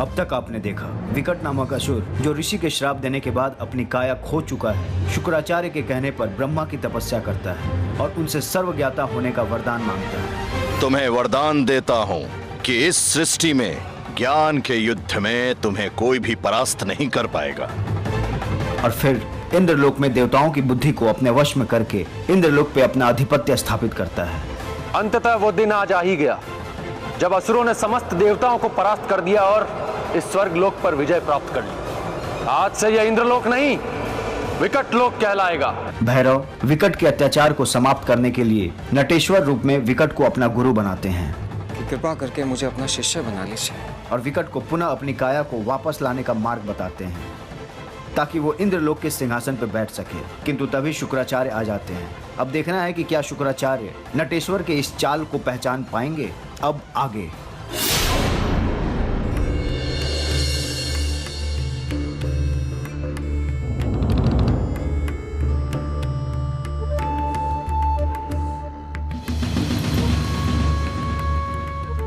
अब तक आपने देखा विकट नामक असुर जो ऋषि के श्राप देने के बाद अपनी काया खो चुका है, शुक्राचार्य के कहने पर ब्रह्मा की तपस्या करता है और उनसे सर्वज्ञाता होने का वरदान मांगता है। तुम्हें वरदान देता हूँ कि इस सृष्टि में ज्ञान के युद्ध में तुम्हें कोई भी परास्त नहीं कर पाएगा। और फिर इंद्रलोक में देवताओं की बुद्धि को अपने वश में करके इंद्रलोक पे अपना आधिपत्य स्थापित करता है। अंततः वो दिन आज आ ही गया जब असुरों ने समस्त देवताओं को परास्त कर दिया और इस स्वर्ग लोक पर विजय प्राप्त कर ली। आज से यह इंद्रलोक नहीं, विकट लोक कहलाएगा। भैरव विकट के अत्याचार को समाप्त करने के लिए नटेश्वर रूप में विकट को अपना गुरु बनाते हैं। कृपा करके मुझे अपना शिष्य बना लीजिए। और विकट को पुनः अपनी काया को वापस लाने का मार्ग बताते हैं ताकि वो इंद्रलोक के सिंहासन पर बैठ सके। किंतु तभी शुक्राचार्य आ जाते हैं। अब देखना है कि क्या शुक्राचार्य नटेश्वर के इस चाल को पहचान पाएंगे। अब आगे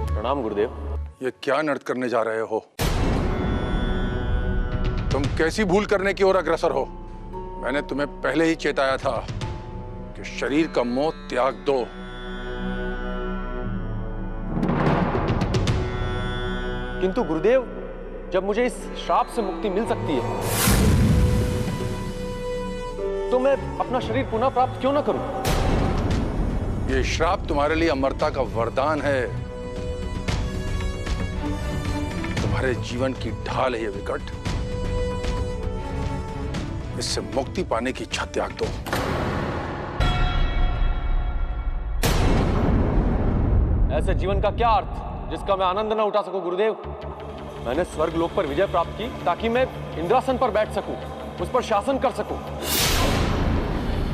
प्रणाम गुरुदेव। ये क्या नृत्य करने जा रहे हो? तुम कैसी भूल करने की ओर अग्रसर हो? मैंने तुम्हें पहले ही चेताया था कि शरीर का मोह त्याग दो। किंतु गुरुदेव, जब मुझे इस श्राप से मुक्ति मिल सकती है तो मैं अपना शरीर पुनः प्राप्त क्यों न करूं? ये श्राप तुम्हारे लिए अमरता का वरदान है, तुम्हारे जीवन की ढाल है ये विकट। इससे मुक्ति पाने की इच्छा त्याग दो। ऐसे जीवन का क्या अर्थ जिसका मैं आनंद न उठा सकूं गुरुदेव? मैंने स्वर्ग लोक पर विजय प्राप्त की ताकि मैं इंद्रासन पर बैठ सकूं, उस पर शासन कर सकूं।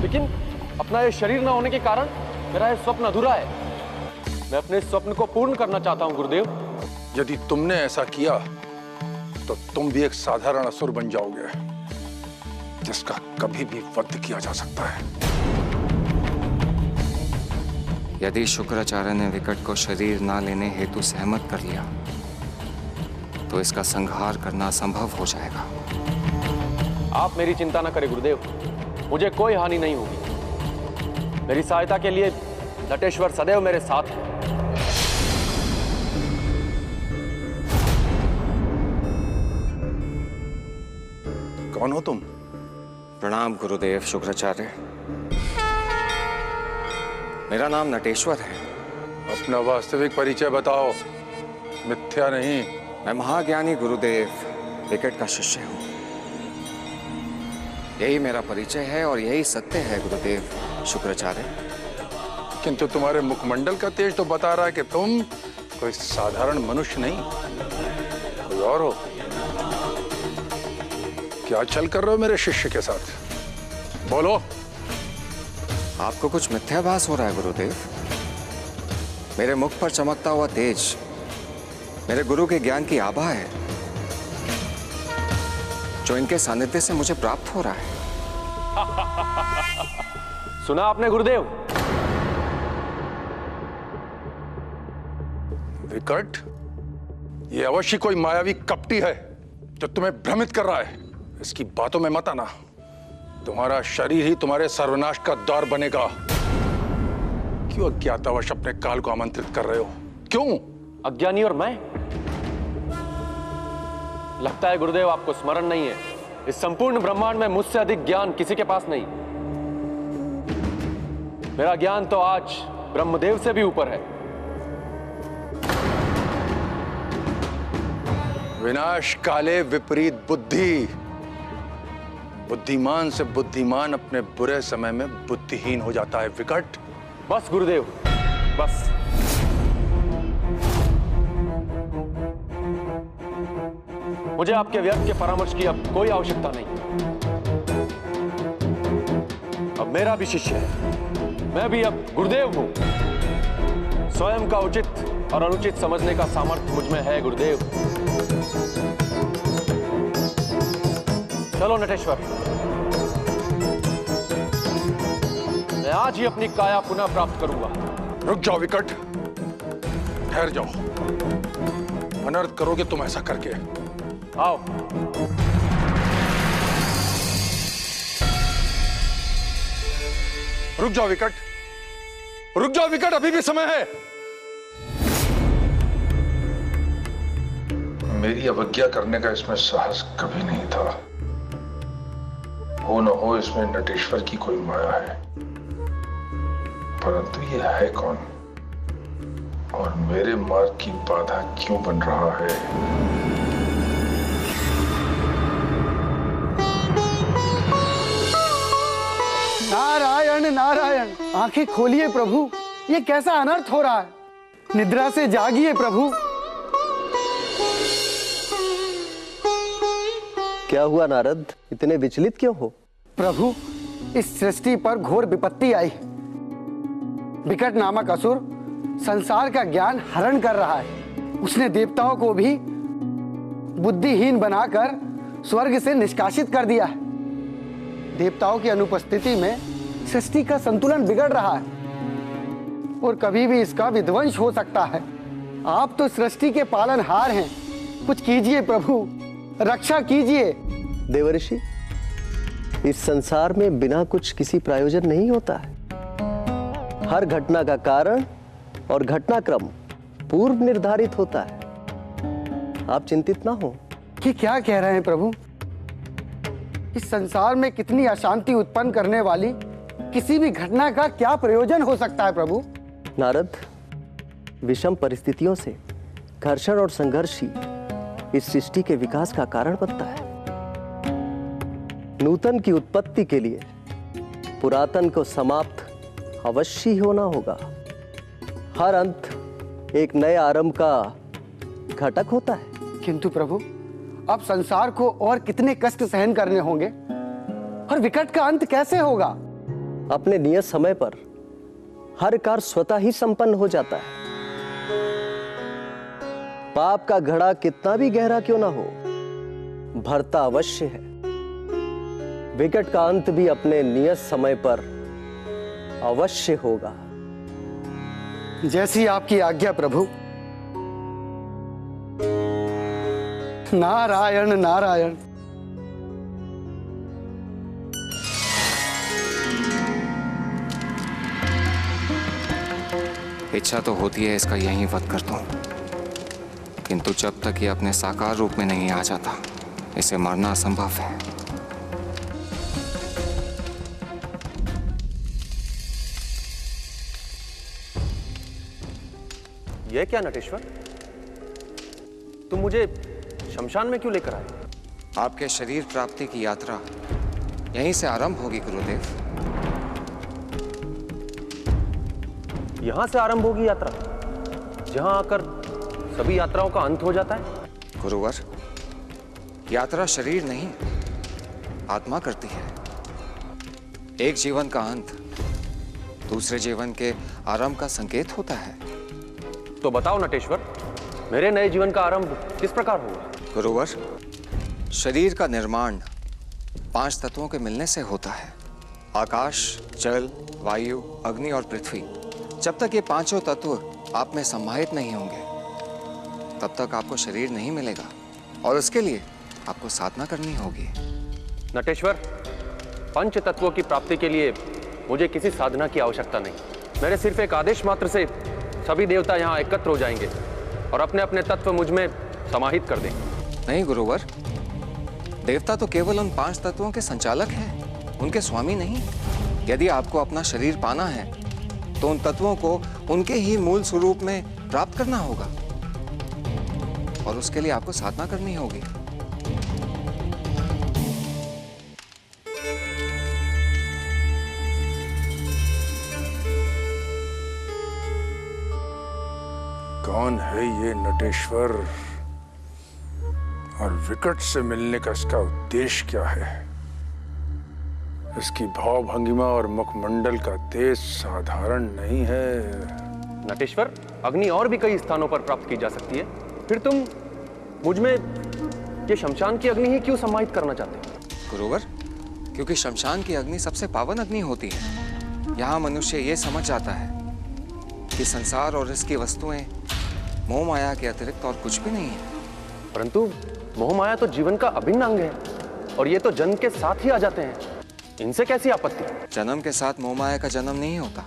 लेकिन अपना ये शरीर न होने के कारण मेरा ये स्वप्न अधूरा है। मैं अपने स्वप्न को पूर्ण करना चाहता हूं गुरुदेव। यदि तुमने ऐसा किया तो तुम भी एक साधारण असुर बन जाओगे जिसका कभी भी वध किया जा सकता है। यदि शुक्राचार्य ने विकट को शरीर ना लेने हेतु सहमत कर लिया तो इसका संहार करना असंभव हो जाएगा। आप मेरी चिंता न करें गुरुदेव, मुझे कोई हानि नहीं होगी। मेरी सहायता के लिए नटेश्वर सदैव मेरे साथ है। कौन हो तुम? प्रणाम गुरुदेव शुक्राचार्य। मेरा नाम नटेश्वर है। अपना वास्तविक परिचय बताओ, मिथ्या नहीं। मैं महाज्ञानी गुरुदेव विकट का शिष्य हूँ। यही मेरा परिचय है और यही सत्य है गुरुदेव शुक्राचार्य। किंतु तुम्हारे मुखमंडल का तेज तो बता रहा है कि तुम कोई साधारण मनुष्य नहीं, कोई और हो। क्या छल कर रहे हो मेरे शिष्य के साथ? बोलो। आपको कुछ मिथ्याभास हो रहा है गुरुदेव। मेरे मुख पर चमकता हुआ तेज मेरे गुरु के ज्ञान की आभा है जो इनके सानिध्य से मुझे प्राप्त हो रहा है। सुना आपने गुरुदेव? विकट, ये अवश्य कोई मायावी कपटी है जो तुम्हें भ्रमित कर रहा है। इसकी बातों में मत आना। तुम्हारा शरीर ही तुम्हारे सर्वनाश का द्वार बनेगा। क्यों अज्ञातवश अपने काल को आमंत्रित कर रहे हो? क्यों? अज्ञानी और मैं? लगता है गुरुदेव आपको स्मरण नहीं है। इस संपूर्ण ब्रह्मांड में मुझसे अधिक ज्ञान किसी के पास नहीं। मेरा ज्ञान तो आज ब्रह्मदेव से भी ऊपर है। विनाश काले विपरीत बुद्धि। बुद्धिमान से बुद्धिमान अपने बुरे समय में बुद्धिहीन हो जाता है विकट। बस गुरुदेव, बस। मुझे आपके व्यर्थ के परामर्श की अब कोई आवश्यकता नहीं। अब मेरा भी शिष्य है, मैं भी अब गुरुदेव हूं। स्वयं का उचित और अनुचित समझने का सामर्थ्य मुझ में है गुरुदेव। चलो नटेश्वर, मैं आज ही अपनी काया पुनः प्राप्त करूंगा। रुक जाओ विकट, ठहर जाओ। अनर्थ करोगे तुम ऐसा करके। आओ। रुक जाओ विकट, रुक जाओ विकट, अभी भी समय है। मेरी अवज्ञा करने का इसमें साहस कभी नहीं था। हो न हो इसमें नटेश्वर की कोई माया है, परंतु ये है कौन और मेरे मार्ग की बाधा क्यों बन रहा है? नारायण नारायण, आंखें खोलिए प्रभु, ये कैसा अनर्थ हो रहा है? निद्रा से जागिए प्रभु। क्या हुआ नारद, इतने विचलित क्यों हो? प्रभु, इस सृष्टि पर घोर विपत्ति आई। विकट नामक असुर संसार का ज्ञान हरण कर रहा है। उसने देवताओं को भी बुद्धिहीन बनाकर स्वर्ग से निष्कासित कर दिया है। देवताओं की अनुपस्थिति में सृष्टि का संतुलन बिगड़ रहा है और कभी भी इसका विध्वंस हो सकता है। आप तो सृष्टि के पालनहार हैं, कुछ कीजिए प्रभु, रक्षा कीजिए। देवर्षि, इस संसार में बिना कुछ किसी प्रयोजन नहीं होता है। हर घटना का कारण और घटनाक्रम पूर्व निर्धारित होता है। आप चिंतित ना हो। कि क्या कह रहे हैं प्रभु? इस संसार में कितनी अशांति उत्पन्न करने वाली किसी भी घटना का क्या प्रयोजन हो सकता है प्रभु? नारद, विषम परिस्थितियों से घर्षण और संघर्ष ही इस सृष्टि के विकास का कारण बनता है। नूतन की उत्पत्ति के लिए पुरातन को समाप्त अवश्य ही होना होगा। हर अंत एक नए आरंभ का घटक होता है। किंतु प्रभु, अब संसार को और कितने कष्ट सहन करने होंगे और विकट का अंत कैसे होगा? अपने नियत समय पर हर कार्य स्वतः ही संपन्न हो जाता है। पाप का घड़ा कितना भी गहरा क्यों ना हो, भरता अवश्य है। विकट का अंत भी अपने नियत समय पर अवश्य होगा। जैसी आपकी आज्ञा प्रभु। नारायण नारायण। इच्छा तो होती है इसका यहीं वध कर दूं, किंतु जब तक ये अपने साकार रूप में नहीं आ जाता, इसे मारना असंभव है। यह क्या नटेश्वर, तुम मुझे शमशान में क्यों लेकर आए? आपके शरीर प्राप्ति की यात्रा यहीं से आरंभ होगी गुरुदेव। यहां से आरंभ होगी यात्रा, जहां आकर सभी यात्राओं का अंत हो जाता है? गुरुवर, यात्रा शरीर नहीं आत्मा करती है। एक जीवन का अंत दूसरे जीवन के आरंभ का संकेत होता है। तो बताओ नटेश्वर, मेरे नए जीवन का आरंभ किस प्रकार होगा? गुरुवर, शरीर का निर्माण 5 तत्वों के मिलने से होता है। आकाश, जल, वायु, अग्नि और पृथ्वी। जब तक ये 5 तत्व आप में समाहित नहीं होंगे, तब तक आपको शरीर नहीं मिलेगा और उसके लिए आपको साधना करनी होगी। नटेश्वर, 5 तत्वों की प्राप्ति के लिए मुझे किसी साधना की आवश्यकता नहीं। मेरे सिर्फ एक आदेश मात्र से सभी देवता यहाँ एकत्र हो जाएंगे और अपने अपने तत्व मुझ में समाहित कर देंगे। नहीं गुरुवर, देवता तो केवल उन 5 तत्वों के संचालक हैं, उनके स्वामी नहीं। यदि आपको अपना शरीर पाना है तो उन तत्वों को उनके ही मूल स्वरूप में प्राप्त करना होगा और उसके लिए आपको साधना करनी होगी। कौन है ये नटेश्वर और विकट से मिलने का इसका उद्देश्य क्या है? इसकी भाव भंगिमा और मुखमंडल का तेज साधारण नहीं है। नटेश्वर, अग्नि और भी कई स्थानों पर प्राप्त की जा सकती है, फिर तुम मुझ में ये शमशान की अग्नि ही क्यों समाहित करना चाहते हो? गुरुवर, क्योंकि शमशान की अग्नि सबसे पावन अग्नि होती है। यहाँ मनुष्य ये समझ जाता है कि संसार और इसकी वस्तुएं मोह माया के अतिरिक्त और कुछ भी नहीं है। परंतु मोह माया तो जीवन का अभिन्न अंग है और ये तो जन्म के साथ ही आ जाते हैं। इनसे कैसी आपत्ति? जन्म के साथ मोह माया का जन्म नहीं होता।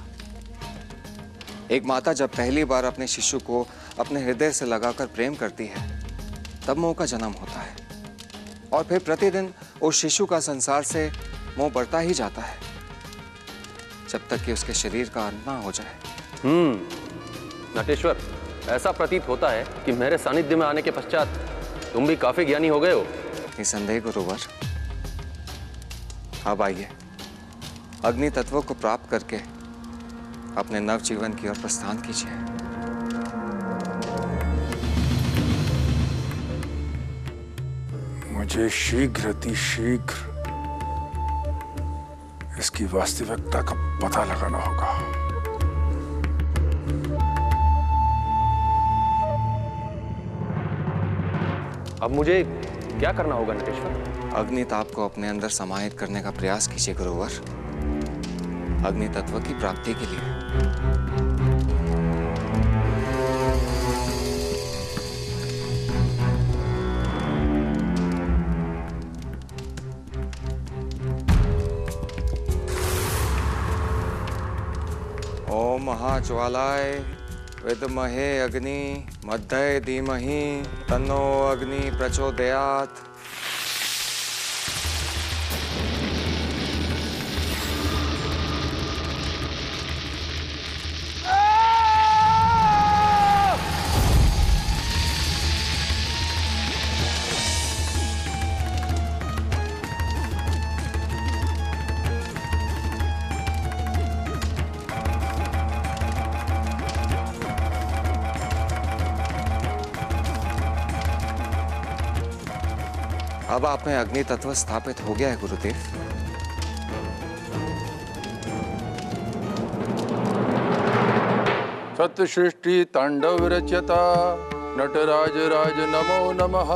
एक माता जब पहली बार अपने शिशु को अपने हृदय से लगाकर प्रेम करती है तब मोह का जन्म होता है और फिर प्रतिदिन उस शिशु का संसार से मोह बढ़ता ही जाता है जब तक कि उसके शरीर का अंत ना हो जाए। नटेश्वर, ऐसा प्रतीत होता है कि मेरे सानिध्य में आने के पश्चात तुम भी काफी ज्ञानी हो गए हो। निसंदेह गुरुवर। अब आइए अग्नि तत्वों को प्राप्त करके अपने नव जीवन की ओर प्रस्थान कीजिए। मुझे शीघ्र अतिशीघ्र इसकी वास्तविकता का पता लगाना होगा। अब मुझे क्या करना होगा नटेश्वर? अग्नि ताप को अपने अंदर समाहित करने का प्रयास कीजिए गुरुवर, अग्नि तत्व की प्राप्ति के लिए। ओम महाज्वालाय विद्महे अग्नि मध्य धीमहि तन्नो अग्नि प्रचोदयात्। अब आप में अग्नि तत्व स्थापित हो गया है गुरुदेव। सत्य सृष्टि तांडव रचयता नटराज राज नमो नमः।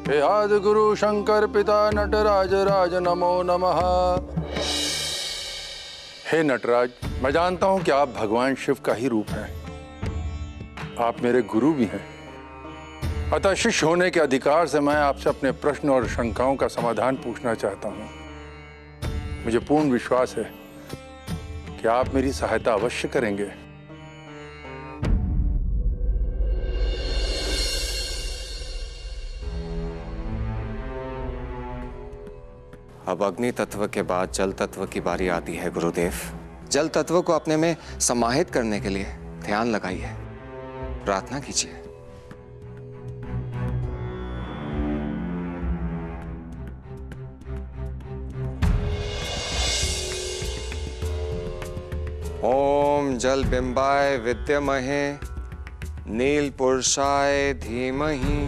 हे आदि गुरु शंकर पिता नटराज राज नमो नमः। हे नटराज, मैं जानता हूं कि आप भगवान शिव का ही रूप हैं। आप मेरे गुरु भी हैं, अतः शिष्य होने के अधिकार से मैं आपसे अपने प्रश्न और शंकाओं का समाधान पूछना चाहता हूं। मुझे पूर्ण विश्वास है कि आप मेरी सहायता अवश्य करेंगे। अब अग्नि तत्व के बाद जल तत्व की बारी आती है गुरुदेव। जल तत्व को अपने में समाहित करने के लिए ध्यान लगाइए, प्रार्थना कीजिए। ओम जल बिंबाय विद्महे नील पुरुषाय धीमहि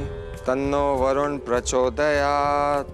तन्नो वरुण प्रचोदयात्।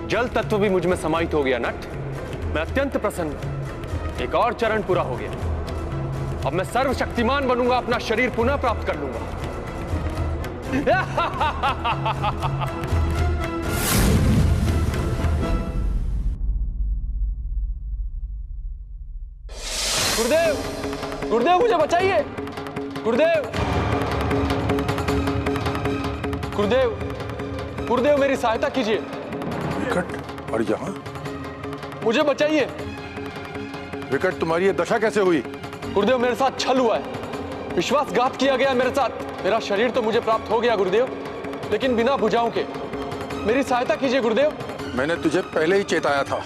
जल तत्व भी मुझ में समाहित हो गया नट। मैं अत्यंत प्रसन्न। एक और चरण पूरा हो गया। अब मैं सर्वशक्तिमान बनूंगा, अपना शरीर पुनः प्राप्त कर लूंगा। गुरुदेव, गुरुदेव मुझे बचाइए। गुरुदेव, गुरुदेव, गुरुदेव मेरी सहायता कीजिए। विकट, और यहाँ मुझे बचाइए। विकट, तुम्हारी ये दशा कैसे हुई? गुरुदेव, मेरे साथ छल हुआ है, विश्वासघात किया गया मेरे साथ। मेरा शरीर तो मुझे प्राप्त हो गया गुरुदेव, लेकिन बिना भुजाओं के। मेरी सहायता कीजिए गुरुदेव। मैंने तुझे पहले ही चेताया था,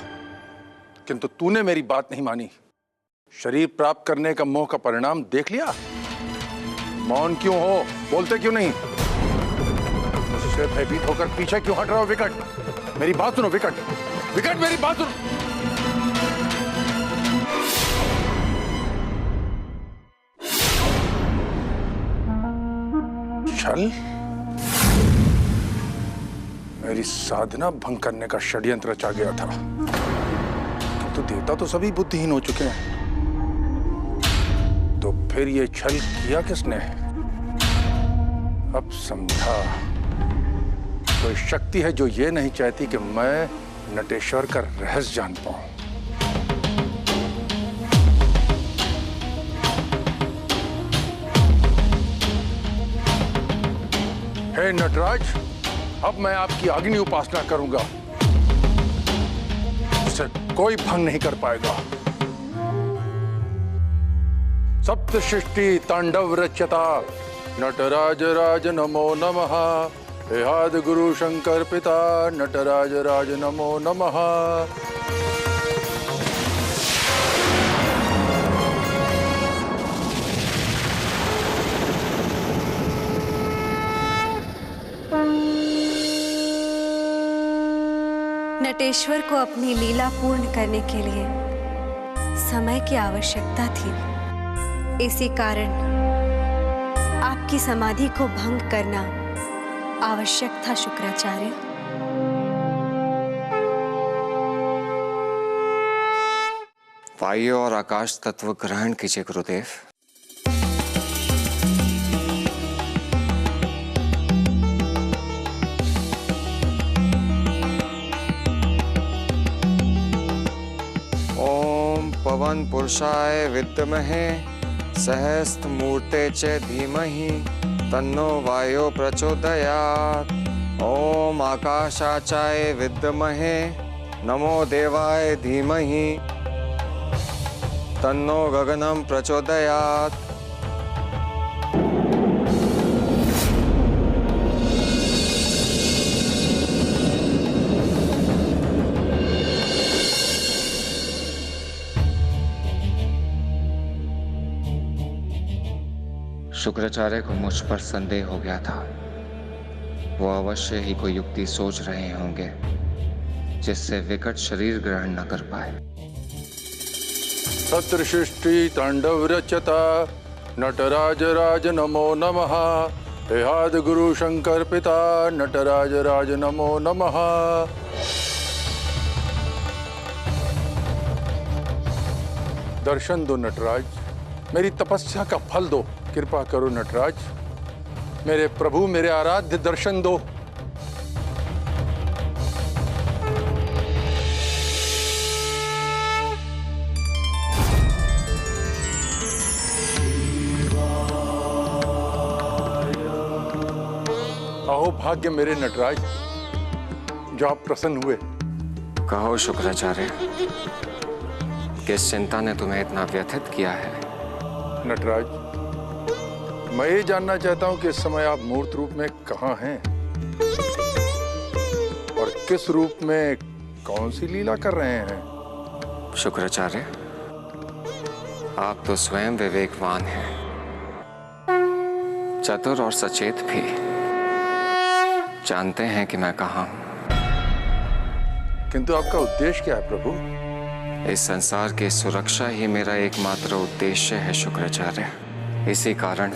किंतु तूने मेरी बात नहीं मानी। शरीर प्राप्त करने का मोह का परिणाम देख लिया। मौन क्यों हो? बोलते क्यों नहीं? मुझसे भयभीत होकर पीछे क्यों हट रहे हो विकट? मेरी बात सुनो विकट। विकट, मेरी बात सुनो। छल, मेरी साधना भंग करने का षड्यंत्र रचा गया था। तो देवता तो सभी बुद्धिहीन हो चुके हैं, तो फिर ये छल किया किसने? अब समझा। कोई शक्ति है जो ये नहीं चाहती कि मैं नटेश्वर का रहस्य जान पाऊं। हे नटराज, अब मैं आपकी अग्नि उपासना करूंगा, उसे कोई भंग नहीं कर पाएगा। सप्त सृष्टि तांडव रच्यता नटराज राज नमो नमः। हे आदि गुरु शंकर पिता नटराज राज नमो नमः। नटेश्वर को अपनी लीला पूर्ण करने के लिए समय की आवश्यकता थी। इसी कारण आपकी समाधि को भंग करना आवश्यक था शुक्राचार्य। वायु और आकाश तत्व ग्रहण कीजिए गुरुदेव। पवन पुरुषाय विद्महे सहस्त्रमूर्ते च धीमहि तन्नो वायो प्रचोदयात्। ओम आकाशाचाय विद्महे नमो देवाय धीमहि तन्नो गगनम प्रचोदयात्। शुक्राचार्य को मुझ पर संदेह हो गया था। वो अवश्य ही कोई युक्ति सोच रहे होंगे जिससे विकट शरीर ग्रहण न कर पाए। सत्र सृष्टि तांडव रचता नटराज राज नमो नमः। हे आदि गुरु शंकर पिता नटराज राज नमो नमः। दर्शन दो नटराज, मेरी तपस्या का फल दो। कृपा करो नटराज, मेरे प्रभु मेरे आराध्य दर्शन दो। अहो भाग्य मेरे नटराज, जो आप प्रसन्न हुए। कहो शुक्राचार्य, किस चिंता ने तुम्हें इतना व्यथित किया है? नटराज, मैं ये जानना चाहता हूं कि इस समय आप मूर्त रूप में कहां हैं और किस रूप में कौन सी लीला कर रहे हैं? शुक्राचार्य, आप तो स्वयं विवेकवान हैं, चतुर और सचेत भी। जानते हैं कि मैं कहां हूं। किंतु आपका उद्देश्य क्या है प्रभु? इस संसार की सुरक्षा ही मेरा एकमात्र उद्देश्य है शुक्राचार्य। इसी कारण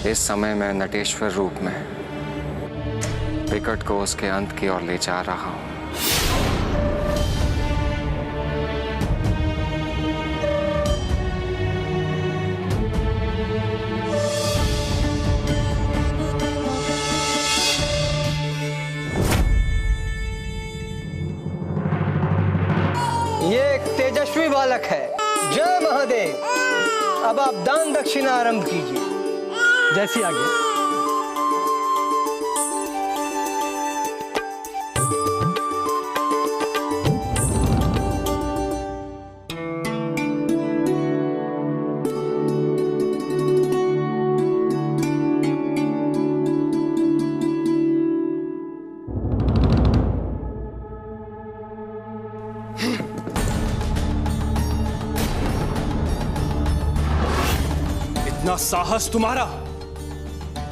इस समय मैं नटेश्वर रूप में विकट को उसके अंत की ओर ले जा रहा हूं। ये एक तेजस्वी बालक है। जय महादेव। अब आप दान दक्षिणा आरंभ कीजिए। जैसी आज्ञा। इतना साहस तुम्हारा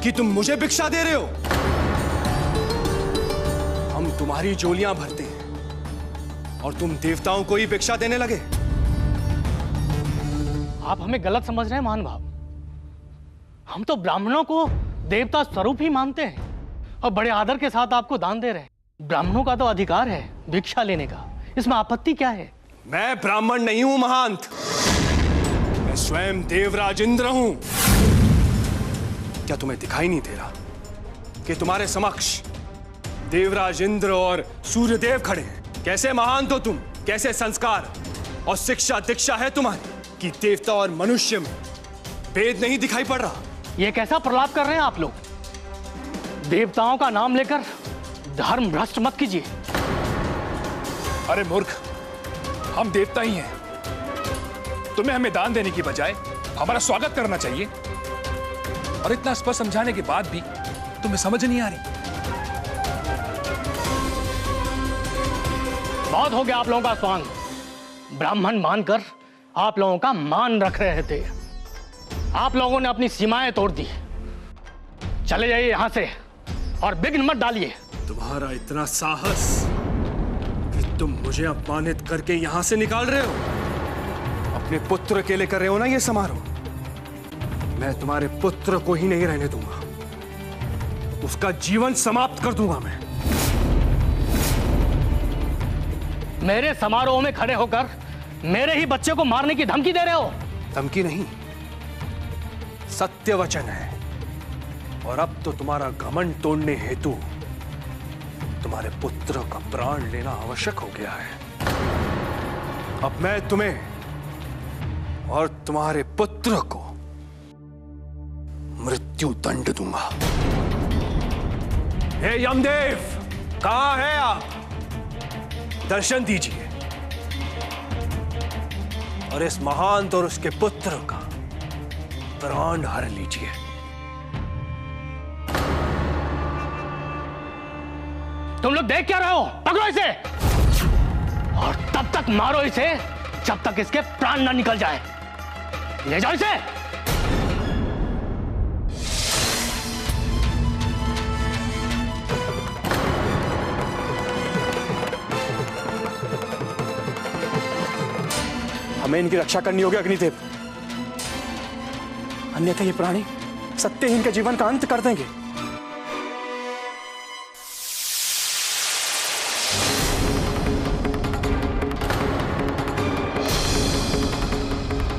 कि तुम मुझे भिक्षा दे रहे हो? हम तुम्हारी झोलियां भरते हैं और तुम देवताओं को ही भिक्षा देने लगे। आप हमें गलत समझ रहे हैं महान भाव। हम तो ब्राह्मणों को देवता स्वरूप ही मानते हैं और बड़े आदर के साथ आपको दान दे रहे हैं। ब्राह्मणों का तो अधिकार है भिक्षा लेने का, इसमें आपत्ति क्या है? मैं ब्राह्मण नहीं हूं महंत, मैं स्वयं देवराज इंद्र हूं। क्या तुम्हें दिखाई नहीं दे रहा कि तुम्हारे समक्ष देवराज इंद्र और सूर्यदेव खड़े हैं? कैसे महान हो तुम, कैसे संस्कार और शिक्षा दीक्षा है तुम्हारी कि देवता और मनुष्य में भेद नहीं दिखाई पड़ रहा। ये कैसा प्रलाप कर रहे हैं आप लोग? देवताओं का नाम लेकर धर्म भ्रष्ट मत कीजिए। अरे मूर्ख, हम देवता ही हैं। तुम्हें हमें दान देने की बजाय हमारा स्वागत करना चाहिए, और इतना स्पष्ट समझाने के बाद भी तुम्हें समझ नहीं आ रही। बहुत हो गया आप लोगों का स्वांग। ब्राह्मण मानकर आप लोगों का मान रख रहे थे, आप लोगों ने अपनी सीमाएं तोड़ दी। चले जाइए यहां से और विघ्न मत डालिए। तुम्हारा इतना साहस कि तुम मुझे अपमानित करके यहां से निकाल रहे हो? अपने पुत्र के लिए कर रहे हो ना ये समारोह? मैं तुम्हारे पुत्र को ही नहीं रहने दूंगा, उसका जीवन समाप्त कर दूंगा मैं। मेरे समारोह में खड़े होकर मेरे ही बच्चे को मारने की धमकी दे रहे हो? धमकी नहीं, सत्य वचन है। और अब तो तुम्हारा घमंड तोड़ने हेतु तुम्हारे पुत्र का प्राण लेना आवश्यक हो गया है। अब मैं तुम्हें और तुम्हारे पुत्र को मृत्यु दंड दूंगा। हे यमदेव, कहां है आप? दर्शन दीजिए और इस महान और उसके पुत्र का प्राण हर लीजिए। तुम लोग देख क्या रहे हो? पकड़ो इसे और तब तक मारो इसे जब तक इसके प्राण न निकल जाए। ले जाओ इसे। हमें इनकी रक्षा करनी होगी अग्निदेव, अन्यथा ये प्राणी सत्यहीन के जीवन का अंत कर देंगे।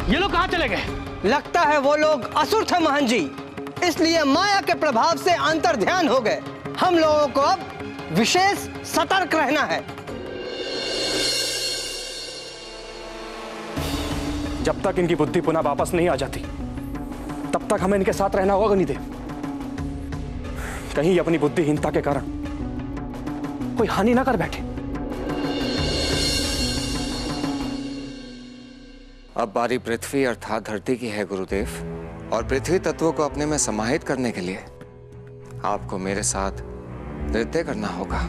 ये लोग कहां चले गए? लगता है वो लोग असुर थे महंत जी, इसलिए माया के प्रभाव से अंतर्ध्यान हो गए। हम लोगों को अब विशेष सतर्क रहना है। जब तक इनकी बुद्धि पुनः वापस नहीं आ जाती तब तक हमें इनके साथ रहना होगा अग्निदेव। कहीं अपनी बुद्धिहीनता के कारण कोई हानि ना कर बैठे। अब बारी पृथ्वी अर्थात धरती की है गुरुदेव, और पृथ्वी तत्वों को अपने में समाहित करने के लिए आपको मेरे साथ नृत्य करना होगा।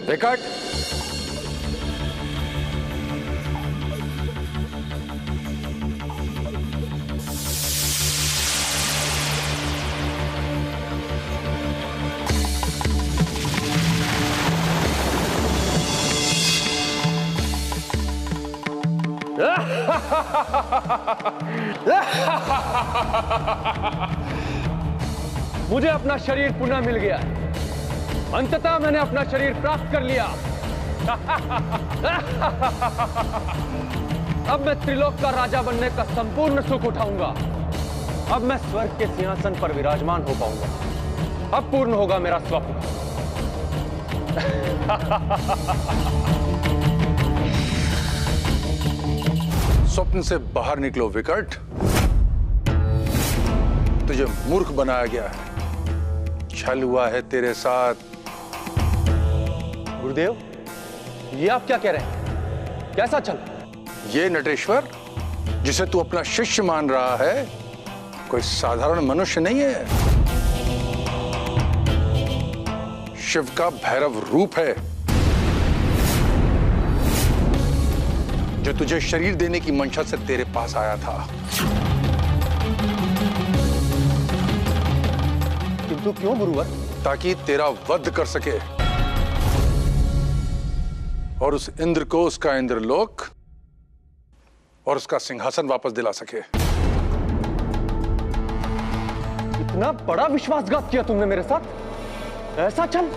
विकट, मुझे अपना शरीर पुनः मिल गया। अंततः मैंने अपना शरीर प्राप्त कर लिया। अब मैं त्रिलोक का राजा बनने का संपूर्ण सुख उठाऊंगा। अब मैं स्वर्ग के सिंहासन पर विराजमान हो पाऊंगा। अब पूर्ण होगा मेरा स्वप्न। स्वप्न से बाहर निकलो विकट। तुझे मूर्ख बनाया गया है, छल हुआ है तेरे साथ। गुरुदेव, ये आप क्या कह रहे हैं? कैसा छल? ये नटेश्वर जिसे तू अपना शिष्य मान रहा है, कोई साधारण मनुष्य नहीं है। शिव का भैरव रूप है, जो तुझे शरीर देने की मंशा से तेरे पास आया था। किंतु क्यों गुरुवर? ताकि तेरा वध कर सके और उस इंद्र को उसका इंद्रलोक और उसका सिंहासन वापस दिला सके। इतना बड़ा विश्वासघात किया तुमने मेरे साथ? ऐसा छल?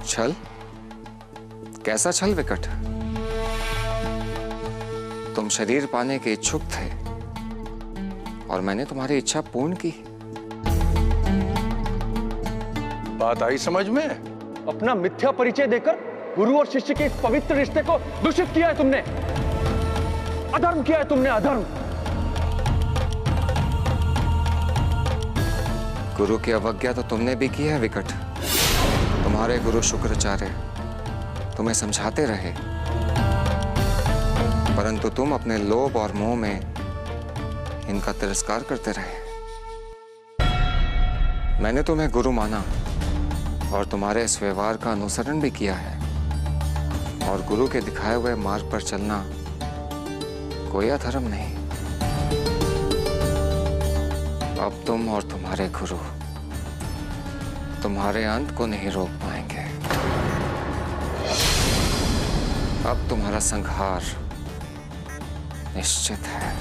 छल? कैसा छल विकट? तुम शरीर पाने के इच्छुक थे और मैंने तुम्हारी इच्छा पूर्ण की। बात आई समझ में? अपना मिथ्या परिचय देकर गुरु और शिष्य के इस पवित्र रिश्ते को दूषित किया है तुमने। अधर्म किया है तुमने, अधर्म। गुरु की अवज्ञा तो तुमने भी की है विकट। तुम्हारे गुरु शुक्राचार्य तुम्हें समझाते रहे, परंतु तुम अपने लोभ और मोह में इनका तिरस्कार करते रहे। मैंने तुम्हें गुरु माना और तुम्हारे इस व्यवहार का अनुसरण भी किया है, और गुरु के दिखाए हुए मार्ग पर चलना कोई अधर्म नहीं। अब तुम और तुम्हारे गुरु तुम्हारे अंत को नहीं रोक पाएंगे। अब तुम्हारा संहार निश्चित है।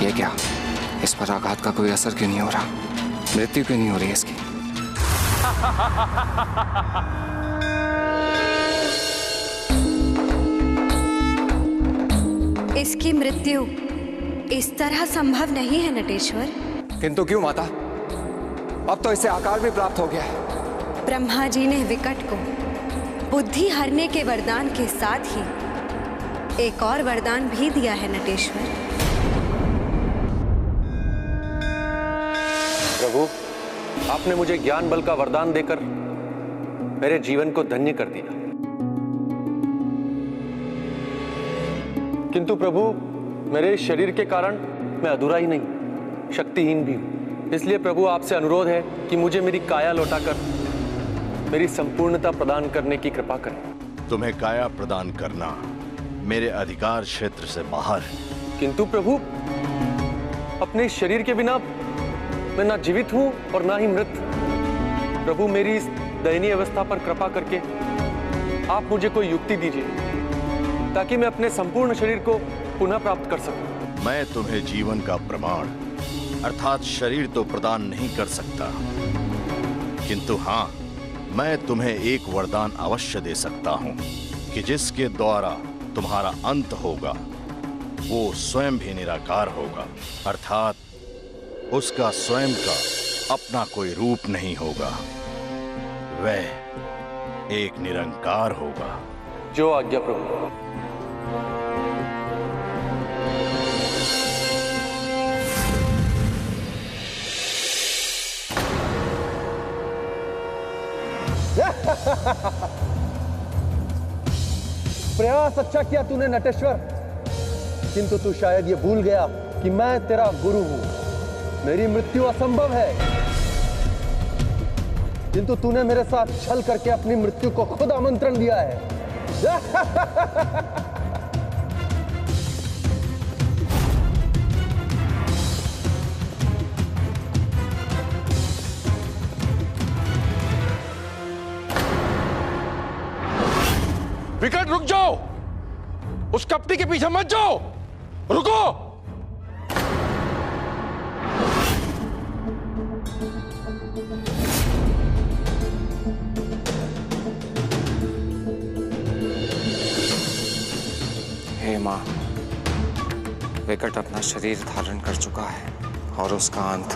ये क्या, इस पर आघात का कोई असर क्यों नहीं हो रहा? मृत्यु क्यों नहीं हो रही है इसकी? इसकी मृत्यु इस तरह संभव नहीं है नटेश्वर। किंतु क्यों माता? अब तो इसे आकार भी प्राप्त हो गया है। ब्रह्मा जी ने विकट को बुद्धि हरने के वरदान के साथ ही एक और वरदान भी दिया है नटेश्वर। प्रभु, आपने मुझे ज्ञान बल का वरदान देकर मेरे जीवन को धन्य कर दिया। किंतु प्रभु, मेरे शरीर के कारण मैं अधूरा ही नहीं, शक्तिहीन भी हूं। इसलिए प्रभु, आपसे अनुरोध है कि मुझे मेरी काया लौटाकर मेरी संपूर्णता प्रदान करने की कृपा करें। तुम्हें काया प्रदान करना मेरे अधिकार क्षेत्र से बाहर है। किंतु प्रभु, अपने शरीर के बिना मैं ना जीवित हूं और ना ही मृत। प्रभु, मेरी इस दयनीय अवस्था पर कृपा करके आप मुझे कोई युक्ति दीजिए ताकि मैं अपने संपूर्ण शरीर को पुनः प्राप्त कर सकूं। मैं तुम्हें जीवन का प्रमाण अर्थात शरीर तो प्रदान नहीं कर सकता, किंतु हां, मैं तुम्हें एक वरदान अवश्य दे सकता हूं कि जिसके द्वारा तुम्हारा अंत होगा वो स्वयं भी निराकार होगा, अर्थात उसका स्वयं का अपना कोई रूप नहीं होगा, वह एक निरंकार होगा। जो आज्ञा प्रभु। प्रयास अच्छा किया तूने नटेश्वर, किंतु तू शायद ये भूल गया कि मैं तेरा गुरु हूं। मेरी मृत्यु असंभव है, किंतु तूने मेरे साथ छल करके अपनी मृत्यु को खुद आमंत्रण दिया है। विकट, रुक जाओ! उस कपटी के पीछे मत जाओ! रुको! हे मां, विकट अपना शरीर धारण कर चुका है और उसका अंत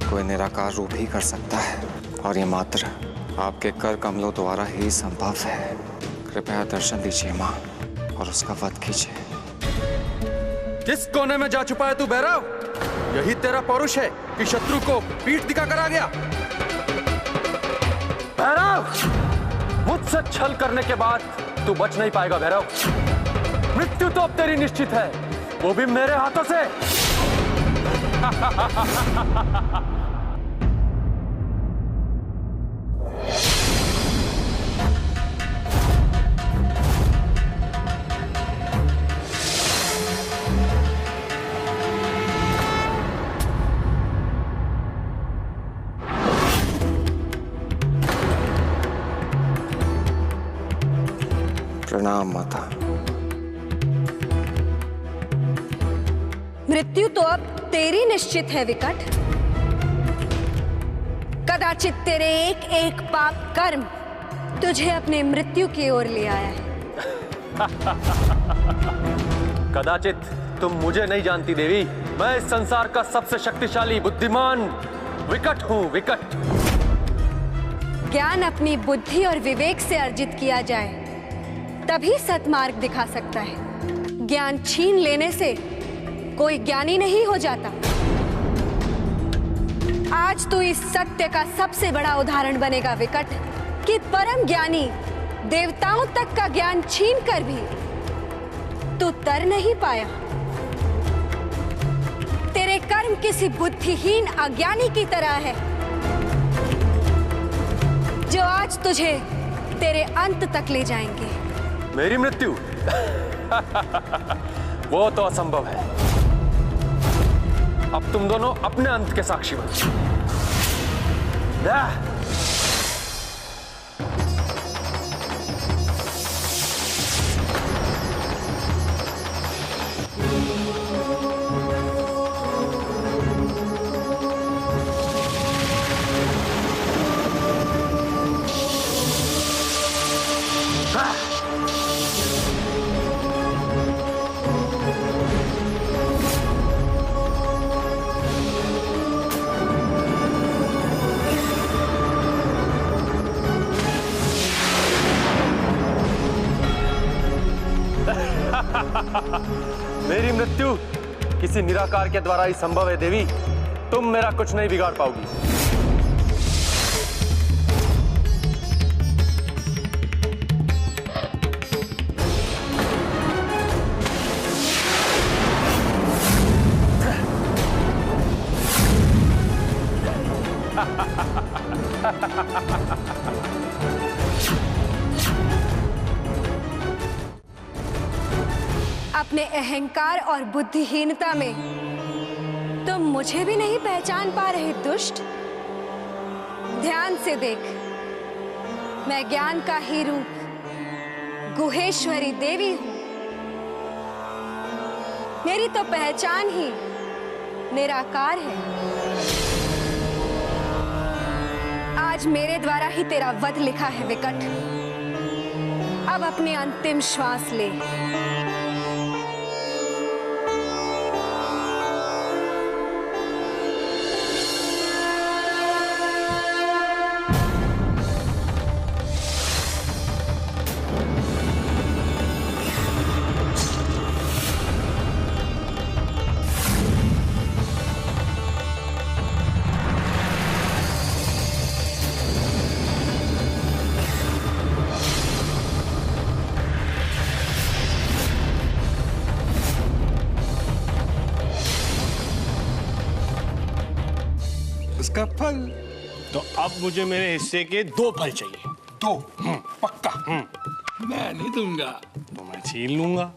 कोई निराकार रूप ही कर सकता है, और ये मात्र आपके कर कमलों द्वारा ही संभव है। कृपया दर्शन दीजिए मां और उसका वध कीजिए। किस कोने में जा छुपा है तू भैरव? यही तेरा पौरुष है कि शत्रु को पीठ दिखाकर आ गया? भैरव, मुझसे छल करने के बाद तू बच नहीं पाएगा भैरव। मृत्यु तो अब तेरी निश्चित है, वो भी मेरे हाथों से। प्रणाम माता। मृत्यु तो अब तेरी निश्चित है विकट। कदाचित तेरे एक एक पाप कर्म तुझे अपने मृत्यु की ओर ले आया है। कदाचित तुम मुझे नहीं जानती देवी, मैं इस संसार का सबसे शक्तिशाली बुद्धिमान विकट हूं, विकट। ज्ञान अपनी बुद्धि और विवेक से अर्जित किया जाए तभी सत्मार्ग दिखा सकता है। ज्ञान छीन लेने से कोई ज्ञानी नहीं हो जाता। आज तू इस सत्य का सबसे बड़ा उदाहरण बनेगा विकट कि परम ज्ञानी देवताओं तक का ज्ञान छीन कर भी तू तर नहीं पाया। तेरे कर्म किसी बुद्धिहीन अज्ञानी की तरह है जो आज तुझे तेरे अंत तक ले जाएंगे। मेरी मृत्यु वो तो असंभव है। अब तुम दोनों अपने अंत के साक्षी बनो। मेरी मृत्यु किसी निराकार के द्वारा ही संभव है देवी। तुम मेरा कुछ नहीं बिगाड़ पाओगी। अपने अहंकार और बुद्धिहीनता में तुम मुझे भी नहीं पहचान पा रहे दुष्ट। ध्यान से देख, मैं ज्ञान का ही रूप गुहेश्वरी देवी हूं। मेरी तो पहचान ही निराकार है। आज मेरे द्वारा ही तेरा वध लिखा है विकट। अब अपनी अंतिम श्वास ले। उसका फल तो अब मुझे मेरे हिस्से के 2 फल चाहिए। 2 पक्का। मैं नहीं दूंगा तो मैं छीन लूंगा।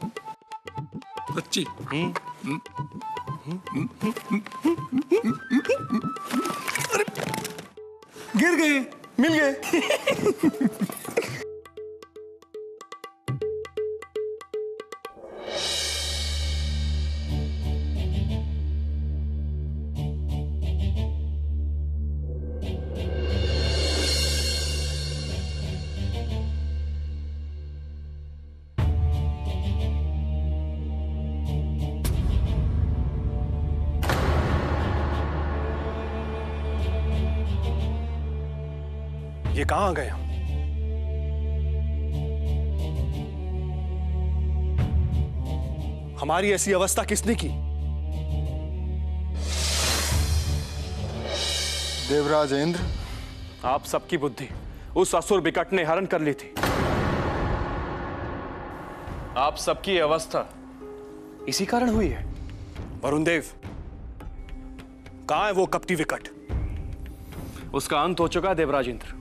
सच्ची? अरे गिर गए, मिल गए। ये कहां आ गए हम? हमारी ऐसी अवस्था किसने की? देवराज इंद्र, आप सबकी बुद्धि उस असुर विकट ने हरण कर ली थी। आप सबकी अवस्था इसी कारण हुई है। वरुण देव, कहां है वो कपटी विकट? उसका अंत हो चुका है देवराज इंद्र।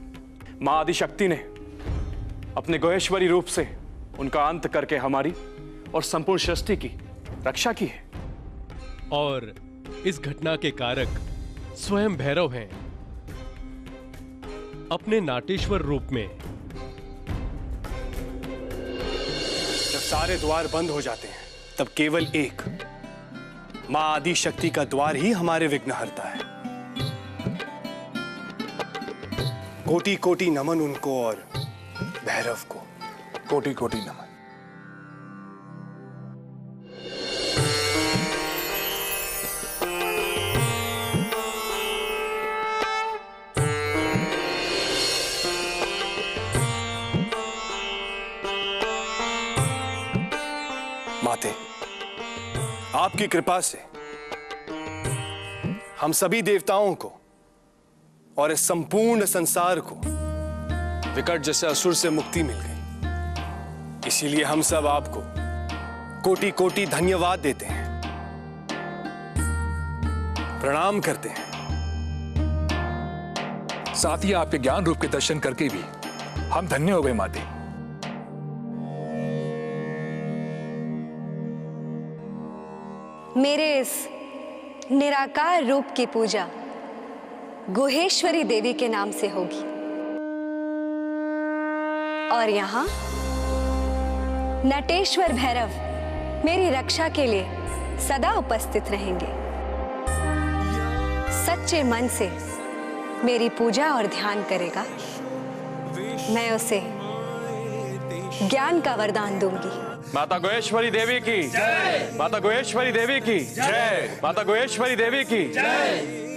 मां आदिशक्ति ने अपने गुहेश्वरी रूप से उनका अंत करके हमारी और संपूर्ण सृष्टि की रक्षा की है। और इस घटना के कारक स्वयं भैरव हैं। अपने नाटेश्वर रूप में। जब सारे द्वार बंद हो जाते हैं तब केवल एक मां आदिशक्ति का द्वार ही हमारे विघ्न हरता है। कोटि कोटि नमन उनको और भैरव को। कोटि कोटि नमन। माते, आपकी कृपा से हम सभी देवताओं को और इस संपूर्ण संसार को विकट जैसे असुर से मुक्ति मिल गई। इसीलिए हम सब आपको कोटि कोटि धन्यवाद देते हैं, प्रणाम करते हैं। साथ ही आपके ज्ञान रूप के दर्शन करके भी हम धन्य हो गए माते। मेरे इस निराकार रूप की पूजा गुहेश्वरी देवी के नाम से होगी और यहाँ नटेश्वर भैरव मेरी रक्षा के लिए सदा उपस्थित रहेंगे। सच्चे मन से मेरी पूजा और ध्यान करेगा, मैं उसे ज्ञान का वरदान दूंगी। माता गुहेश्वरी देवी की जय। माता गुहेश्वरी देवी की जय। माता गुहेश्वरी देवी की जय।